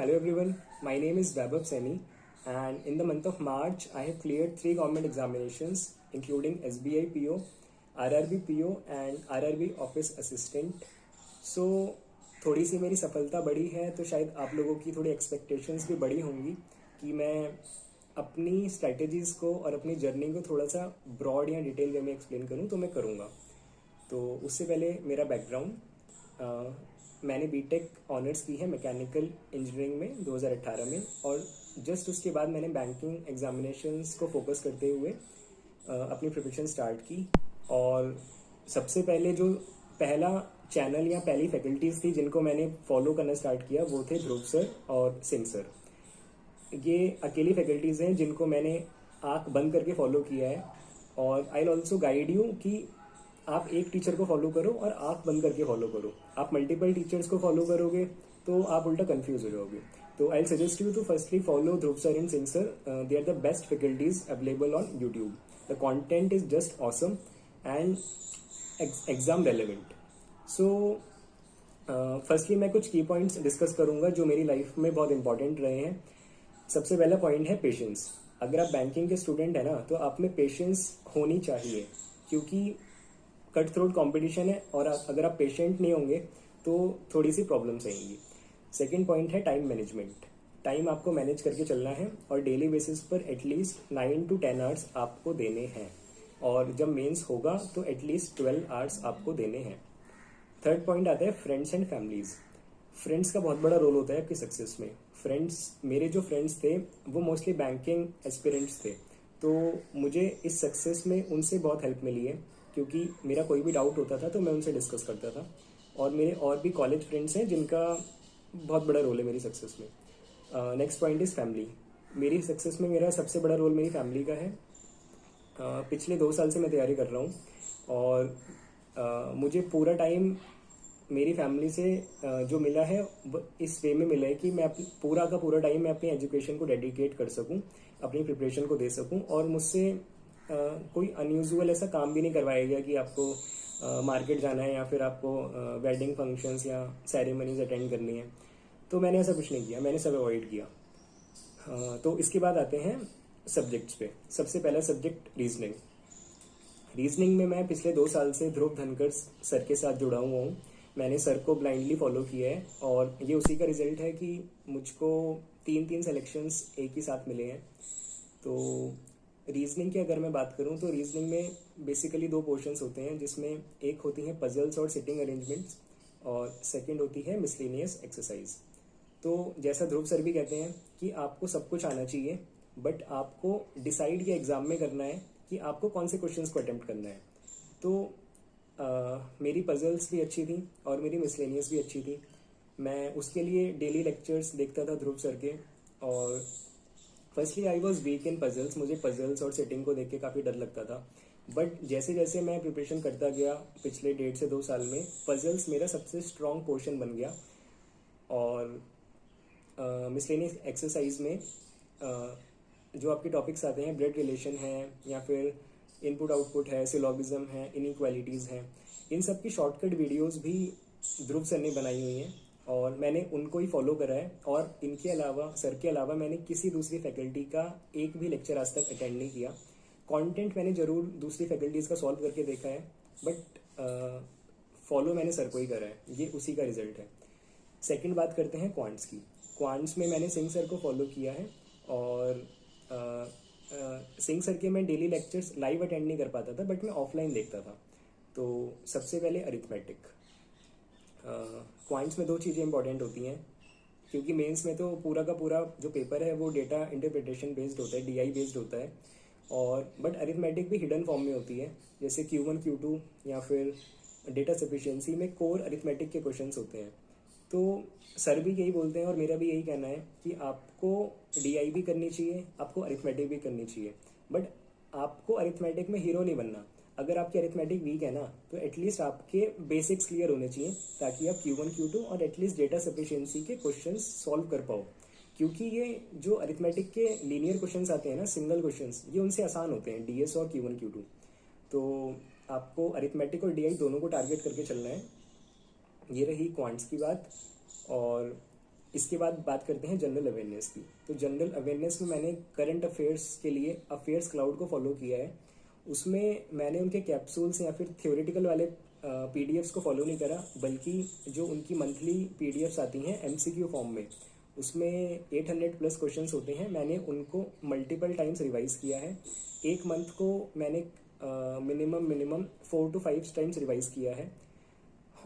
Hello everyone, my name is Vaibhav Saini, and in the month of March I have cleared 3 government examinations including SBI PO, RRB PO and RRB Office Assistant. So थोड़ी सी मेरी सफलता बढ़ी है तो शायद आप लोगों की थोड़ी एक्सपेक्टेशंस भी बड़ी होंगी कि मैं अपनी स्ट्रैटेजीज़ को और अपनी जर्नी को थोड़ा सा ब्रॉड या डिटेल वे में एक्सप्लेन करूँ तो मैं करूँगा। तो उससे पहले मेरा बैकग्राउंड, मैंने बीटेक ऑनर्स की है मैकेनिकल इंजीनियरिंग में 2018 में, और जस्ट उसके बाद मैंने बैंकिंग एग्जामिनेशंस को फोकस करते हुए अपनी प्रिपरेशन स्टार्ट की। और सबसे पहले जो पहला चैनल या पहली फैकल्टीज़ थी जिनको मैंने फॉलो करना स्टार्ट किया वो थे ध्रुव सर और सिंह सर। ये अकेली फैकल्टीज़ हैं जिनको मैंने आँख बंद करके फॉलो किया है, और I will also guide you कि आप एक टीचर को फॉलो करो और आँख बंद करके फॉलो करो। आप मल्टीपल टीचर्स को फॉलो करोगे तो आप उल्टा कंफ्यूज हो जाओगे। तो I suggest you to firstly follow Dhruv sir and Singh sir. They are the best faculties available on YouTube. The content is just awesome and exam relevant. So firstly मैं कुछ की पॉइंट्स डिस्कस करूंगा जो मेरी लाइफ में बहुत इंपॉर्टेंट रहे हैं। सबसे पहला पॉइंट है पेशेंस। अगर आप बैंकिंग के स्टूडेंट है ना तो आप में पेशेंस होनी चाहिए, क्योंकि कट थ्रोट कॉम्पिटिशन है, और अगर आप पेशेंट नहीं होंगे तो थोड़ी सी प्रॉब्लम्स आएंगी। सेकेंड पॉइंट है टाइम मैनेजमेंट। टाइम आपको मैनेज करके चलना है और डेली बेसिस पर एटलीस्ट 9 to 10 आवर्स आपको देने हैं, और जब मेंस होगा तो एटलीस्ट 12 आवर्स आपको देने हैं। थर्ड पॉइंट आता है फ्रेंड्स एंड फैमिलीज। फ्रेंड्स का बहुत बड़ा रोल होता है आपकी सक्सेस में। फ्रेंड्स, मेरे जो फ्रेंड्स थे वो मोस्टली बैंकिंग एस्पिरेंट्स थे, तो मुझे इस सक्सेस में उनसे बहुत हेल्प मिली है, क्योंकि मेरा कोई भी डाउट होता था तो मैं उनसे डिस्कस करता था। और मेरे और भी कॉलेज फ्रेंड्स हैं जिनका बहुत बड़ा रोल है मेरी सक्सेस में। Next point is family. मेरी सक्सेस में मेरा सबसे बड़ा रोल मेरी फैमिली का है। पिछले 2 साल से मैं तैयारी कर रहा हूँ, और मुझे पूरा टाइम मेरी फैमिली से जो मिला है इस वे में मिला है कि मैं पूरा का पूरा टाइम मैं अपनी एजुकेशन को डेडिकेट कर सकूं, अपनी प्रिपरेशन को दे सकूं, और मुझसे कोई अनयूजुअल ऐसा काम भी नहीं करवाया गया कि आपको मार्केट जाना है या फिर आपको वेडिंग फंक्शंस या सेरेमनीज अटेंड करनी है। तो मैंने ऐसा कुछ नहीं किया, मैंने सब अवॉइड किया। तो इसके बाद आते हैं सब्जेक्ट्स पे। सबसे पहला सब्जेक्ट रीजनिंग। रीजनिंग में मैं पिछले 2 साल से ध्रुव धनकर सर के साथ जुड़ा हुआ हूँ। मैंने सर को ब्लाइंडली फॉलो किया है, और ये उसी का रिजल्ट है कि मुझको 3 सिलेक्शंस एक ही साथ मिले हैं। तो रीजनिंग की अगर मैं बात करूं तो रीजनिंग में बेसिकली 2 पोर्शंस होते हैं, जिसमें एक होती हैं पजल्स और सिटिंग अरेंजमेंट्स, और सेकंड होती है मिसलेनियस एक्सरसाइज। तो जैसा ध्रुव सर भी कहते हैं कि आपको सब कुछ आना चाहिए, बट आपको डिसाइड ये एग्जाम में करना है कि आपको कौन से क्वेश्चंस को अटेम्प्ट करना है। तो मेरी पजल्स भी अच्छी थी और मेरी मिसलेनियस भी अच्छी थी। मैं उसके लिए डेली लेक्चर्स देखता था ध्रुव सर के। और firstly I was weak in puzzles. मुझे पजल्स और सेटिंग को देख के काफ़ी डर लगता था, बट जैसे जैसे मैं प्रिपरेशन करता गया पिछले 1.5 से 2 साल में, पजल्स मेरा सबसे स्ट्रॉन्ग पोर्शन बन गया। और मिसलेनियस एक्सरसाइज में जो आपके टॉपिक्स आते हैं, ब्लड रिलेशन है या फिर इनपुट आउटपुट है, सिलोगिज्म है, इनइक्वालिटीज़ हैं, इन सब की शॉर्टकट वीडियोस भी ध्रुव सर ने बनाई हुई हैं, और मैंने उनको ही फॉलो करा है। और इनके अलावा, सर के अलावा, मैंने किसी दूसरी फैकल्टी का एक भी लेक्चर आज तक अटेंड नहीं किया। कंटेंट मैंने ज़रूर दूसरी फैकल्टीज़ का सॉल्व करके देखा है, बट फॉलो मैंने सर को ही करा है। ये उसी का रिजल्ट है। सेकंड बात करते हैं क्वांट्स की। क्वांट्स में मैंने सिंह सर को फॉलो किया है, और सिंह सर के मैं डेली लेक्चर्स लाइव अटेंड नहीं कर पाता था, बट मैं ऑफलाइन देखता था। तो सबसे पहले अरिथमेटिक। क्वांट्स में 2 चीज़ें इंपॉर्टेंट होती हैं, क्योंकि मेंस में तो पूरा का पूरा जो पेपर है वो डेटा इंटरप्रिटेशन बेस्ड होता है, डीआई बेस्ड होता है, और बट अरिथमेटिक भी हिडन फॉर्म में होती है, जैसे Q1 Q2 या फिर डेटा सफिशिएंसी में कोर अरिथमेटिक के क्वेश्चंस होते हैं। तो सर भी यही बोलते हैं और मेरा भी यही कहना है कि आपको डीआई भी करनी चाहिए, आपको अरिथमेटिक भी करनी चाहिए, बट आपको अरिथमेटिक में हीरो नहीं बनना। अगर आपकी अरिथमेटिक वीक है ना तो एटलीस्ट आपके बेसिक्स क्लियर होने चाहिए, ताकि आप Q1 Q2 और एटलीस्ट डेटा सफिशिएंसी के क्वेश्चंस सॉल्व कर पाओ। क्योंकि ये जो अरिथमेटिक के लीनियर क्वेश्चंस आते हैं ना, सिंगल क्वेश्चंस, ये उनसे आसान होते हैं, डीएस और Q1 Q2। तो आपको अरिथमेटिक और डीआई दोनों को टारगेट करके चलना है। ये रही क्वांट्स की बात। और इसके बाद बात करते हैं जनरल अवेयरनेस की। तो जनरल अवेयरनेस में मैंने करंट अफेयर्स के लिए अफेयर्स क्लाउड को फॉलो किया है। उसमें मैंने उनके कैप्सूल्स या फिर थ्योरेटिकल वाले पीडीएफ्स को फॉलो नहीं करा, बल्कि जो उनकी मंथली पीडीएफ्स आती हैं एमसीक्यू फॉर्म में, उसमें 800 प्लस क्वेश्चंस होते हैं, मैंने उनको मल्टीपल टाइम्स रिवाइज किया है। एक मंथ को मैंने मिनिमम 4 to 5 टाइम्स रिवाइज किया है।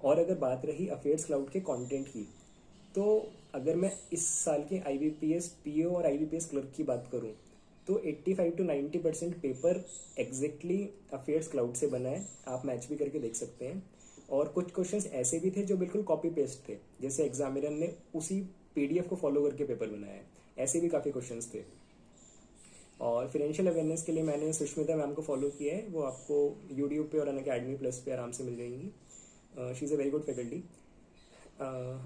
और अगर बात रही अफेयर्स क्लाउड के कंटेंट की, तो अगर मैं इस साल के IBPS PO और IBPS क्लर्क की बात करूं, तो 85 to 90% paper exactly affairs cloud से बना है। आप मैच भी करके देख सकते हैं। और कुछ क्वेश्चंस ऐसे भी थे जो बिल्कुल कॉपी पेस्ट थे, जैसे एग्जामिनर ने उसी PDF को फॉलो करके पेपर बनाया है, ऐसे भी काफ़ी क्वेश्चंस थे। और फाइनेंशियल अवेयरनेस के लिए मैंने सुष्मिता मैम को फॉलो किया है, वो आपको यूट्यूब पे और अनअकैडमी प्लस पे आराम से मिल जाएंगी। She is a very good faculty.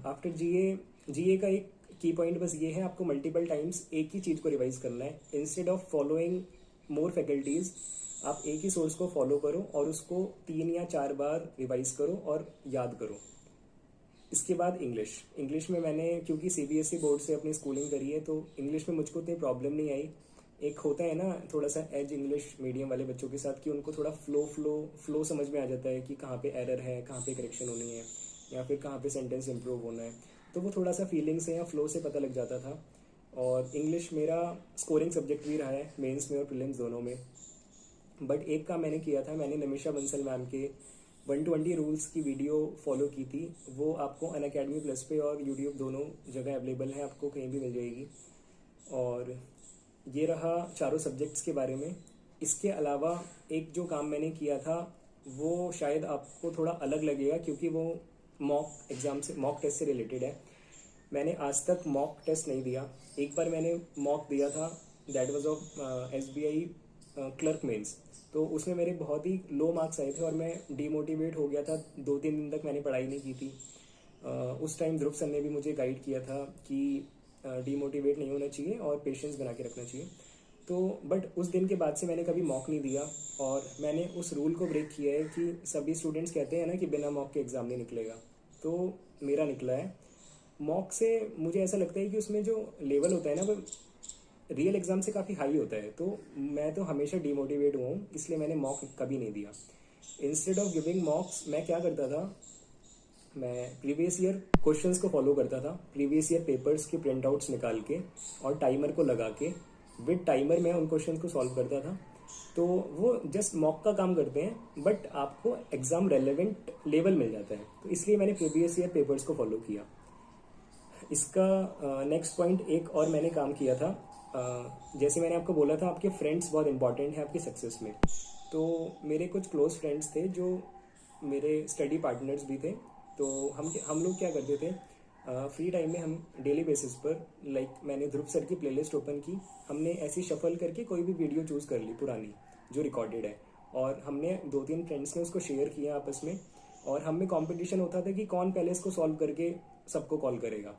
After GA का एक की पॉइंट बस ये है, आपको मल्टीपल टाइम्स एक ही चीज़ को रिवाइज करना है। Instead of following more faculties, आप एक ही सोर्स को फॉलो करो और उसको 3 या 4 बार रिवाइज करो और याद करो। इसके बाद इंग्लिश में मैंने, क्योंकि CBSE बोर्ड से अपनी स्कूलिंग करी है, तो इंग्लिश में मुझको इतनी प्रॉब्लम नहीं आई। एक होता है ना थोड़ा सा एज इंग्लिश मीडियम वाले बच्चों के साथ, कि उनको थोड़ा फ्लो समझ में आ जाता है कि कहाँ पे एरर है, कहाँ पे करेक्शन होनी है, या फिर कहाँ पे सेंटेंस इंप्रूव होना है। तो वो थोड़ा सा फीलिंग से या फ्लो से पता लग जाता था। और इंग्लिश मेरा स्कोरिंग सब्जेक्ट भी रहा है, मेंस में और प्रीलिम्स दोनों में। बट एक काम मैंने किया था, मैंने नमिशा बंसल मैम के 120 रूल्स की वीडियो फॉलो की थी। वो आपको अनअकैडमी प्लस पे और यूट्यूब दोनों जगह अवेलेबल है, आपको कहीं भी मिल जाएगी। और ये रहा चारों सब्जेक्ट्स के बारे में। इसके अलावा एक जो काम मैंने किया था वो शायद आपको थोड़ा अलग लगेगा, क्योंकि वो मॉक टेस्ट से रिलेटेड है। मैंने आज तक मॉक टेस्ट नहीं दिया। एक बार मैंने मॉक दिया था, that was of SBI clerk mains. तो उसमें मेरे बहुत ही लो मार्क्स आए थे और मैं डीमोटिवेट हो गया था। 2-3 दिन तक मैंने पढ़ाई नहीं की थी। उस टाइम ध्रुव सर ने भी मुझे गाइड किया था कि डीमोटिवेट नहीं होना चाहिए और पेशेंस बना के रखना चाहिए। तो बट उस दिन के बाद से मैंने कभी मॉक नहीं दिया, और मैंने उस रूल को ब्रेक किया है कि सभी स्टूडेंट्स कहते हैं ना कि बिना मॉक के एग्ज़ाम नहीं निकलेगा, तो मेरा निकला है। मॉक से मुझे ऐसा लगता है कि उसमें जो लेवल होता है ना, वो रियल एग्ज़ाम से काफ़ी हाई होता है। तो मैं तो हमेशा डीमोटिवेट हुआ हूँ, इसलिए मैंने मॉक कभी नहीं दिया। इंस्टेड ऑफ गिविंग मॉक्स, मैं क्या करता था, मैं प्रीवियस ईयर क्वेश्चंस को फॉलो करता था। प्रीवियस ईयर पेपर्स के प्रिंट आउट्स निकाल के और टाइमर को लगा के विद टाइमर मैं उन क्वेश्चंस को सॉल्व करता था। तो वो जस्ट मॉक का काम करते हैं, बट आपको एग्जाम रेलेवेंट लेवल मिल जाता है। तो इसलिए मैंने प्रीवियस ईयर पेपर्स को फॉलो किया। इसका नेक्स्ट पॉइंट एक और मैंने काम किया था। जैसे मैंने आपको बोला था, आपके फ्रेंड्स बहुत इंपॉर्टेंट है आपकी सक्सेस में। तो मेरे कुछ क्लोज फ्रेंड्स थे जो मेरे स्टडी पार्टनर्स भी थे। तो हम लोग क्या करते थे, फ्री टाइम में हम डेली बेसिस पर, लाइक मैंने ध्रुव सर की प्लेलिस्ट ओपन की, हमने ऐसी शफल करके कोई भी वीडियो चूज़ कर ली पुरानी जो रिकॉर्डेड है, और हमने 2-3 फ्रेंड्स ने उसको शेयर किया आपस में। और हम में कॉम्पिटिशन होता था कि कौन पहले इसको सॉल्व करके सबको कॉल करेगा।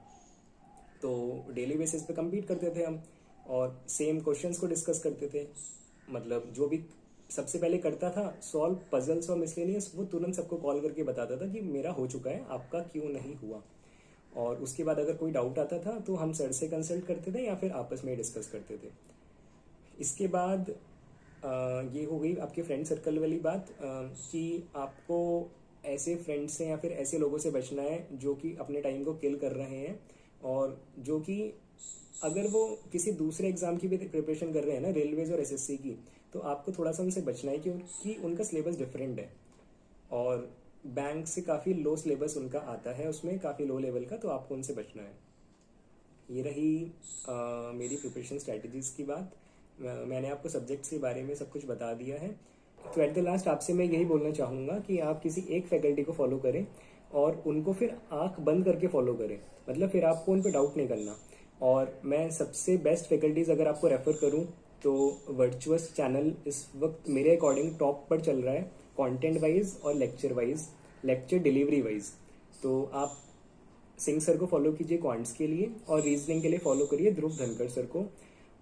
तो डेली बेसिस पे कम्पीट करते थे हम, और सेम क्वेश्चंस को डिस्कस करते थे। मतलब जो भी सबसे पहले करता था सॉल्व पजल्स और मिसलेनियस, वो तुरंत सबको कॉल करके बताता था कि मेरा हो चुका है, आपका क्यों नहीं हुआ। और उसके बाद अगर कोई डाउट आता था तो हम सर से कंसल्ट करते थे या फिर आपस में डिस्कस करते थे। इसके बाद ये हो गई आपके फ्रेंड सर्कल वाली बात, कि आपको ऐसे फ्रेंड्स से या फिर ऐसे लोगों से बचना है जो कि अपने टाइम को किल कर रहे हैं, और जो कि अगर वो किसी दूसरे एग्जाम की भी प्रिपरेशन कर रहे हैं ना, रेलवेज और SSC की, तो आपको थोड़ा सा उनसे बचना है, क्योंकि उनका सिलेबस डिफरेंट है और बैंक से काफ़ी लो सिलेबस उनका आता है, उसमें काफ़ी लो लेवल का, तो आपको उनसे बचना है। ये रही मेरी प्रिपरेशन स्ट्रैटेजीज़ की बात। मैंने आपको सब्जेक्ट्स के बारे में सब कुछ बता दिया है। तो एट द लास्ट आपसे मैं यही बोलना चाहूँगा कि आप किसी एक फैकल्टी को फॉलो करें और उनको फिर आंख बंद करके फॉलो करें, मतलब फिर आपको उन पर डाउट नहीं करना। और मैं सबसे बेस्ट फैकल्टीज़ अगर आपको रेफ़र करूँ तो वर्चुअस चैनल इस वक्त मेरे अकॉर्डिंग टॉप पर चल रहा है, कंटेंट वाइज और lecture wise, lecture delivery wise. तो आप सिंह सर को फॉलो कीजिए क्वांट्स के लिए, और रीजनिंग के लिए फॉलो करिए ध्रुव धनखड़ सर को।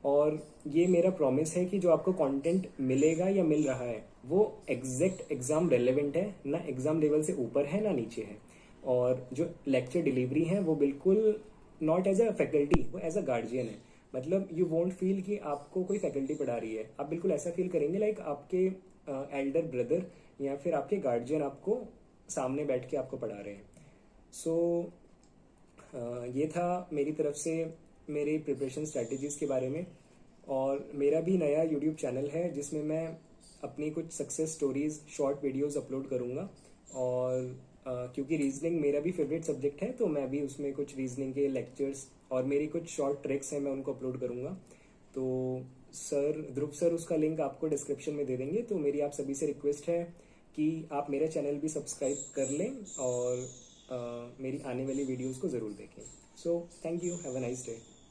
और ये मेरा प्रॉमिस है कि जो आपको कंटेंट मिलेगा या मिल रहा है वो एग्जैक्ट एग्जाम रेलेवेंट है, ना एग्जाम लेवल से ऊपर है ना नीचे है। और जो लेक्चर डिलीवरी है वो बिल्कुल नॉट एज अ फैकल्टी, वो एज अ गार्जियन है। मतलब यू वोंट फील कि आपको कोई फैकल्टी पढ़ा रही है, आप बिल्कुल ऐसा फील करेंगे लाइक आपके एल्डर ब्रदर या फिर आपके गार्जियन आपको सामने बैठ के आपको पढ़ा रहे हैं। सो ये था मेरी तरफ से मेरे प्रिपरेशन स्ट्रेटजीज़ के बारे में। और मेरा भी नया यूट्यूब चैनल है जिसमें मैं अपनी कुछ success stories short videos upload करूँगा। और क्योंकि रीजनिंग मेरा भी फेवरेट सब्जेक्ट है तो मैं भी उसमें कुछ रीजनिंग के लेक्चर्स और मेरी कुछ शॉर्ट ट्रिक्स हैं मैं उनको अपलोड करूँगा। तो सर ध्रुव सर उसका लिंक आपको डिस्क्रिप्शन में दे देंगे। तो मेरी आप सभी से रिक्वेस्ट है कि आप मेरा चैनल भी सब्सक्राइब कर लें और मेरी आने वाली वीडियोस को ज़रूर देखें। So thank you, have a nice day.